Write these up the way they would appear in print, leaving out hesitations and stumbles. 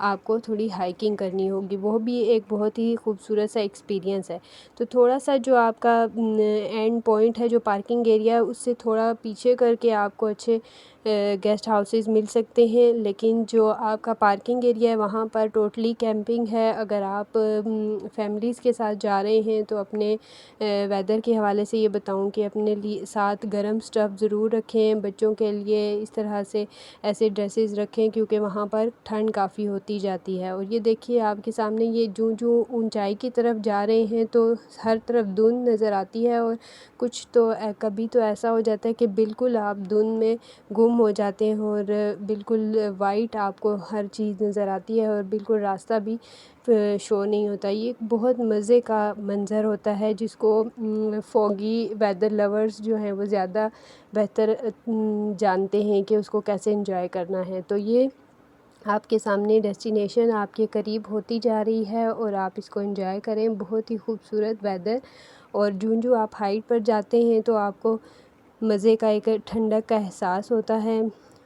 آپ کو تھوڑی ہائکنگ کرنی ہوگی، وہ بھی ایک بہت ہی خوبصورت سا ایکسپیرینس ہے۔ تو تھوڑا سا جو آپ کا اینڈ پوائنٹ ہے جو پارکنگ ایریا ہے اس سے تھوڑا پیچھے کر کے آپ کو اچھے گیسٹ ہاؤسز مل سکتے ہیں، لیکن جو آپ کا پارکنگ ایریا ہے وہاں پر ٹوٹلی کیمپنگ ہے۔ اگر آپ فیملیز کے ساتھ جا رہے ہیں تو اپنے ویدر کے حوالے سے یہ بتاؤں کہ اپنے لیے ساتھ گرم سٹف ضرور رکھیں، بچوں کے لیے اس طرح سے ایسے ڈریسز رکھیں کیونکہ وہاں پر ٹھنڈ کافی ہوتی جاتی ہے۔ اور یہ دیکھیے آپ کے سامنے یہ جو اونچائی کی طرف جا رہے ہیں تو ہر طرف دھند نظر آتی ہے، اور کچھ تو کبھی تو ایسا ہو جاتا ہے کہ بالکل آپ دھند میں گم ہو جاتے ہیں اور بالکل وائٹ آپ کو ہر چیز نظر آتی ہے اور بالکل راستہ بھی شو نہیں ہوتا۔ یہ ایک بہت مزے کا منظر ہوتا ہے جس کو فوگی ویدر لورز جو ہیں وہ زیادہ بہتر جانتے ہیں کہ اس کو کیسے انجوائے کرنا ہے۔ تو یہ آپ کے سامنے ڈیسٹینیشن آپ کے قریب ہوتی جا رہی ہے اور آپ اس کو انجوائے کریں، بہت ہی خوبصورت ویدر۔ اور جو آپ ہائٹ پر جاتے ہیں تو آپ کو مزے کا ایک ٹھنڈک کا احساس ہوتا ہے،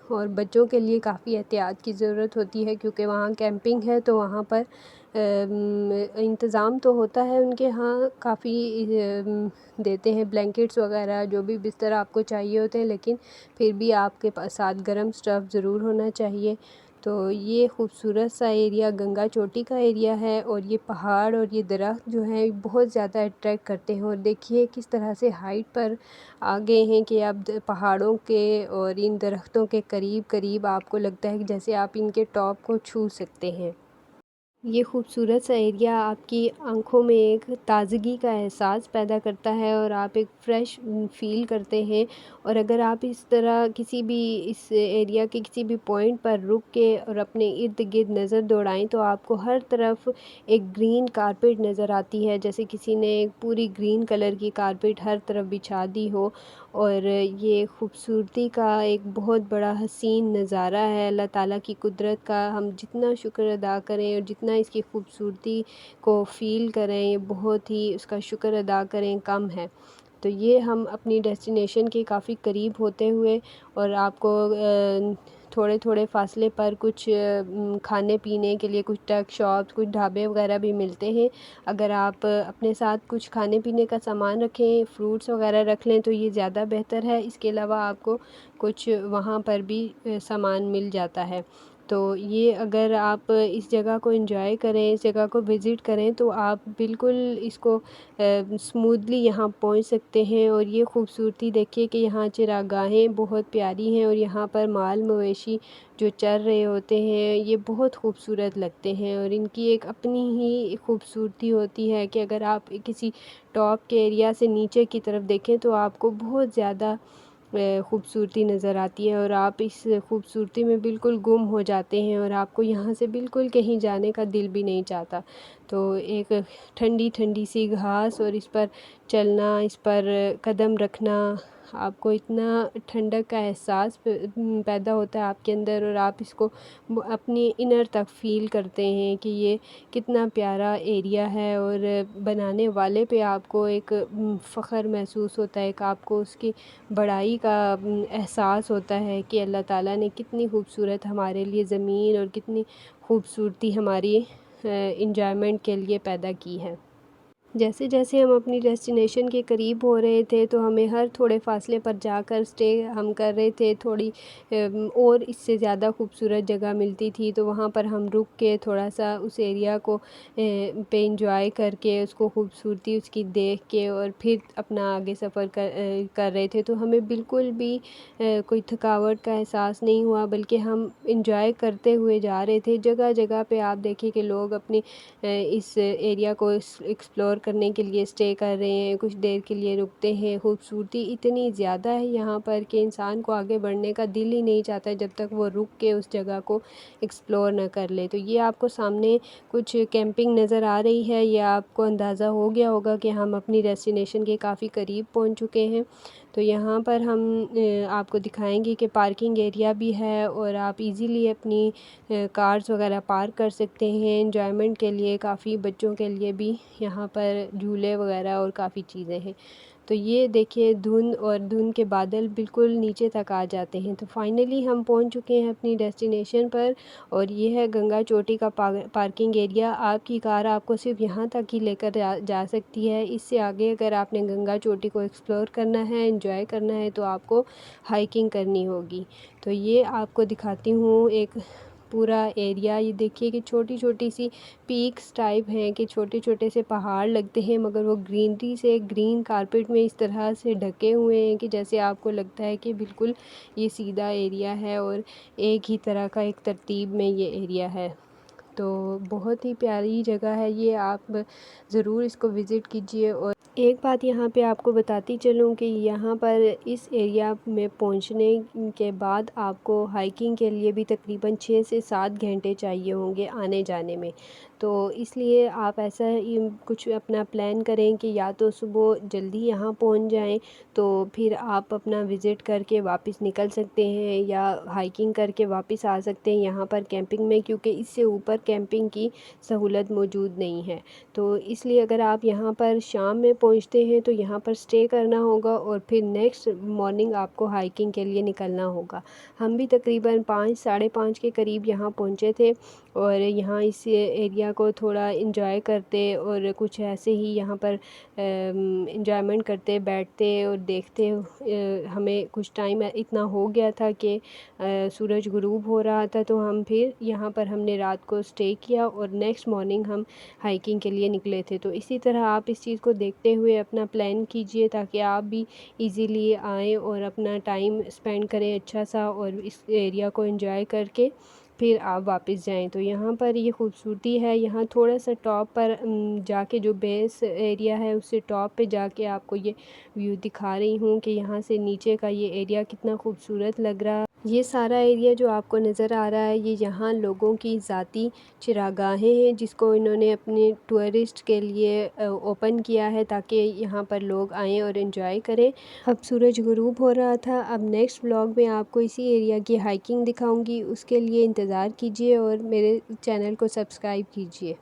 اور بچوں کے لیے کافی احتیاط کی ضرورت ہوتی ہے کیونکہ وہاں کیمپنگ ہے تو وہاں پر انتظام تو ہوتا ہے ان کے ہاں کافی دیتے ہیں بلینکٹس وغیرہ جو بھی بستر آپ کو چاہیے ہوتے ہیں، لیکن پھر بھی آپ کے پاس ساتھ گرم سٹف ضرور ہونا چاہیے۔ تو یہ خوبصورت سا ایریا گنگا چوٹی کا ایریا ہے، اور یہ پہاڑ اور یہ درخت جو ہیں بہت زیادہ اٹریکٹ کرتے ہیں، اور دیکھیے کس طرح سے ہائٹ پر آ گئے ہیں کہ اب پہاڑوں کے اور ان درختوں کے قریب قریب آپ کو لگتا ہے کہ جیسے آپ ان کے ٹاپ کو چھو سکتے ہیں۔ یہ خوبصورت سا ایریا آپ کی آنکھوں میں ایک تازگی کا احساس پیدا کرتا ہے اور آپ ایک فریش فیل کرتے ہیں، اور اگر آپ اس طرح کسی بھی اس ایریا کے کسی بھی پوائنٹ پر رک کے اور اپنے ارد گرد نظر دوڑائیں تو آپ کو ہر طرف ایک گرین کارپیٹ نظر آتی ہے، جیسے کسی نے ایک پوری گرین کلر کی کارپیٹ ہر طرف بچھا دی ہو، اور یہ خوبصورتی کا ایک بہت بڑا حسین نظارہ ہے اللہ تعالیٰ کی قدرت کا۔ ہم جتنا شکر ادا کریں اور جتنا اس کی خوبصورتی کو فیل کریں، یہ بہت ہی اس کا شکر ادا کریں کم ہے۔ تو یہ ہم اپنی ڈیسٹینیشن کے کافی قریب ہوتے ہوئے، اور آپ کو تھوڑے تھوڑے فاصلے پر کچھ کھانے پینے کے لیے کچھ ٹک شاپس، کچھ ڈھابے وغیرہ بھی ملتے ہیں۔ اگر آپ اپنے ساتھ کچھ کھانے پینے کا سامان رکھیں، فروٹس وغیرہ رکھ لیں تو یہ زیادہ بہتر ہے۔ اس کے علاوہ آپ کو کچھ وہاں پر بھی سامان مل جاتا ہے۔ تو یہ اگر آپ اس جگہ کو انجوائے کریں، اس جگہ کو وزٹ کریں تو آپ بالکل اس کو اسموتھلی یہاں پہنچ سکتے ہیں۔ اور یہ خوبصورتی دیکھیے کہ یہاں چراگاہیں بہت پیاری ہیں، اور یہاں پر مال مویشی جو چر رہے ہوتے ہیں یہ بہت خوبصورت لگتے ہیں، اور ان کی ایک اپنی ہی خوبصورتی ہوتی ہے کہ اگر آپ کسی ٹاپ کے ایریا سے نیچے کی طرف دیکھیں تو آپ کو بہت زیادہ خوبصورتی نظر آتی ہے، اور آپ اس خوبصورتی میں بالکل گم ہو جاتے ہیں، اور آپ کو یہاں سے بالکل کہیں جانے کا دل بھی نہیں چاہتا۔ تو ایک ٹھنڈی ٹھنڈی سی گھاس اور اس پر چلنا، اس پر قدم رکھنا، آپ کو اتنا ٹھنڈک کا احساس پیدا ہوتا ہے آپ کے اندر، اور آپ اس کو اپنی انر تک فیل کرتے ہیں کہ یہ کتنا پیارا ایریا ہے، اور بنانے والے پہ آپ کو ایک فخر محسوس ہوتا ہے، ایک آپ کو اس کی بڑائی کا احساس ہوتا ہے کہ اللہ تعالیٰ نے کتنی خوبصورت ہمارے لیے زمین اور کتنی خوبصورتی ہماری انجوائمنٹ کے لیے پیدا کی ہے۔ جیسے جیسے ہم اپنی ڈیسٹینیشن کے قریب ہو رہے تھے تو ہمیں ہر تھوڑے فاصلے پر جا کر اسٹے ہم کر رہے تھے، تھوڑی اور اس سے زیادہ خوبصورت جگہ ملتی تھی تو وہاں پر ہم رک کے تھوڑا سا اس ایریا کو پہ انجوائے کر کے اس کو خوبصورتی اس کی دیکھ کے اور پھر اپنا آگے سفر کر رہے تھے، تو ہمیں بالکل بھی کوئی تھکاوٹ کا احساس نہیں ہوا، بلکہ ہم انجوائے کرتے ہوئے جا رہے تھے۔ جگہ جگہ پہ آپ دیکھیں کہ لوگ اپنی اس ایریا کو ایکسپلور کرنے کے لیے اسٹے کر رہے ہیں، کچھ دیر کے لیے رکتے ہیں۔ خوبصورتی اتنی زیادہ ہے یہاں پر کہ انسان کو آگے بڑھنے کا دل ہی نہیں چاہتا جب تک وہ رک کے اس جگہ کو ایکسپلور نہ کر لے۔ تو یہ آپ کو سامنے کچھ کیمپنگ نظر آ رہی ہے، یہ آپ کو اندازہ ہو گیا ہوگا کہ ہم اپنی ڈیسٹینیشن کے کافی قریب پہنچ چکے ہیں۔ تو یہاں پر ہم آپ کو دکھائیں گے کہ پارکنگ ایریا بھی ہے، اور آپ ایزیلی اپنی کارز وغیرہ پارک کر سکتے ہیں۔ انجوائمنٹ کے لیے کافی بچوں کے لیے بھی یہاں پر جھولے وغیرہ اور کافی چیزیں ہیں۔ تو یہ دیکھیے دھند کے بادل بالکل نیچے تک آ جاتے ہیں۔ تو فائنلی ہم پہنچ چکے ہیں اپنی ڈیسٹینیشن پر، اور یہ ہے گنگا چوٹی کا پارکنگ ایریا۔ آپ کی کار آپ کو صرف یہاں تک ہی لے کر جا سکتی ہے۔ اس سے آگے اگر آپ نے گنگا چوٹی کو ایکسپلور کرنا ہے، انجوائے کرنا ہے، تو آپ کو ہائیکنگ کرنی ہوگی۔ تو یہ آپ کو دکھاتی ہوں ایک پورا ایریا۔ یہ دیکھیے کہ چھوٹی چھوٹی سی پیکس ٹائپ ہیں، کہ چھوٹے چھوٹے سے پہاڑ لگتے ہیں، مگر وہ گرینری سے، گرین کارپیٹ میں اس طرح سے ڈھکے ہوئے ہیں کہ جیسے آپ کو لگتا ہے کہ بالکل یہ سیدھا ایریا ہے اور ایک ہی طرح کا ایک ترتیب میں یہ ایریا ہے۔ تو بہت ہی پیاری جگہ ہے یہ، آپ ضرور اس کو وزٹ کیجئے۔ اور ایک بات یہاں پہ آپ کو بتاتی چلوں کہ یہاں پر اس ایریا میں پہنچنے کے بعد آپ کو ہائیکنگ کے لیے بھی تقریباً 6 سے 7 گھنٹے چاہیے ہوں گے آنے جانے میں۔ تو اس لیے آپ ایسا کچھ اپنا پلان کریں کہ یا تو صبح جلدی یہاں پہنچ جائیں، تو پھر آپ اپنا وزٹ کر کے واپس نکل سکتے ہیں، یا ہائیکنگ کر کے واپس آ سکتے ہیں یہاں پر کیمپنگ میں، کیونکہ اس سے اوپر کیمپنگ کی سہولت موجود نہیں ہے۔ تو اس لیے اگر آپ یہاں پر شام میں پہنچتے ہیں تو یہاں پر سٹے کرنا ہوگا، اور پھر نیکسٹ مارننگ آپ کو ہائیکنگ کے لیے نکلنا ہوگا۔ ہم بھی تقریباً 5 کے قریب یہاں پہنچے تھے، اور یہاں اس ایریا کو تھوڑا انجوائے کرتے اور کچھ ایسے ہی یہاں پر انجوائمنٹ کرتے، بیٹھتے اور دیکھتے ہمیں کچھ ٹائم اتنا ہو گیا تھا کہ سورج غروب ہو رہا تھا، تو ہم پھر یہاں پر ہم نے رات کو سٹے کیا، اور نیکسٹ مارننگ ہم ہائیکنگ کے لیے نکلے تھے۔ تو اسی طرح آپ اس چیز کو دیکھتے ہوئے اپنا پلان کیجئے، تاکہ آپ بھی ایزیلی آئیں اور اپنا ٹائم اسپینڈ کریں اچھا سا، اور اس ایریا کو انجوائے کر کے پھر آپ واپس جائیں۔ تو یہاں پر یہ خوبصورتی ہے، یہاں تھوڑا سا ٹاپ پر جا کے، جو بیس ایریا ہے اس سے ٹاپ پہ جا کے آپ کو یہ ویو دکھا رہی ہوں کہ یہاں سے نیچے کا یہ ایریا کتنا خوبصورت لگ رہا ہے۔ یہ سارا ایریا جو آپ کو نظر آ رہا ہے، یہ یہاں لوگوں کی ذاتی چراگاہیں ہیں، جس کو انہوں نے اپنے ٹورسٹ کے لیے اوپن کیا ہے، تاکہ یہاں پر لوگ آئیں اور انجوائے کریں۔ اب سورج غروب ہو رہا تھا، اب نیکسٹ ولاگ میں آپ کو اسی ایریا کی ہائیکنگ دکھاؤں گی، اس کے لیے انتظار کیجئے اور میرے چینل کو سبسکرائب کیجئے۔